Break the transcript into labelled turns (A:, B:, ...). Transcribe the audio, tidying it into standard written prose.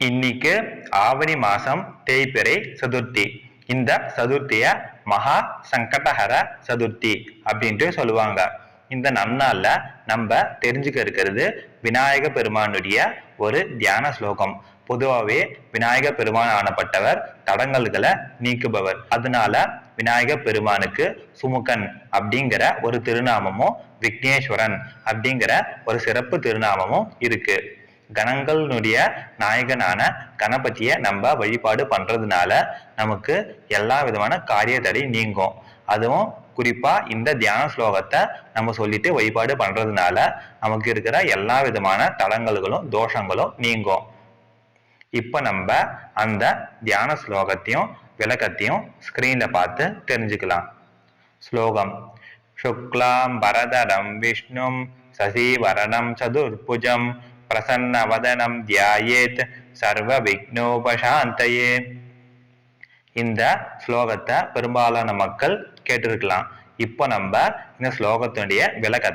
A: இன்னைக்கு ஆவணி மாசம் தேய்பிறை சதுர்த்தி. இந்த சதுர்த்திய மகா சங்கடஹர சதுர்த்தி அப்படின்ட்டு சொல்லுவாங்க. இந்த நன்னாள்ல நம்ம தெரிஞ்சுக்க இருக்கிறது விநாயக பெருமானுடைய ஒரு தியான ஸ்லோகம். பொதுவாகவே விநாயக பெருமான் ஆனப்பட்டவர் தடங்கல்களை நீக்குபவர். அதனால விநாயக பெருமானுக்கு சுமுகன் அப்படிங்கிற ஒரு திருநாமமும் விக்னேஸ்வரன் அப்படிங்கிற ஒரு சிறப்பு திருநாமமும் இருக்கு. கணங்களுடைய நாயகனான கணபதிய நம்ம வழிபாடு பண்றதுனால நமக்கு எல்லா விதமான காரிய தடை நீங்கும். அதுவும் குறிப்பா இந்த தியான ஸ்லோகத்தை நம்ம சொல்லிட்டு வழிபாடு பண்றதுனால நமக்கு இருக்கிற எல்லா விதமான தடங்கல்களும் தோஷங்களும் நீங்கும். இப்ப நம்ம அந்த தியான ஸ்லோகத்தையும் விளக்கத்தையும் ஸ்கிரீன்ல பார்த்து தெரிஞ்சுக்கலாம். ஸ்லோகம்: சுக்லாம் பரதரம் விஷ்ணும் சசிவரணம் சதுர்புஜம் பிரசன்னவதனம் தியாயேத் சர்வ விக்னோபசாந்தயே. இந்த ஸ்லோகத்தை பெரும்பாலான மக்கள் கேட்டிருக்கலாம். இப்போ நம்ம இந்த ஸ்லோகத்தினுடைய விளக்கத்தை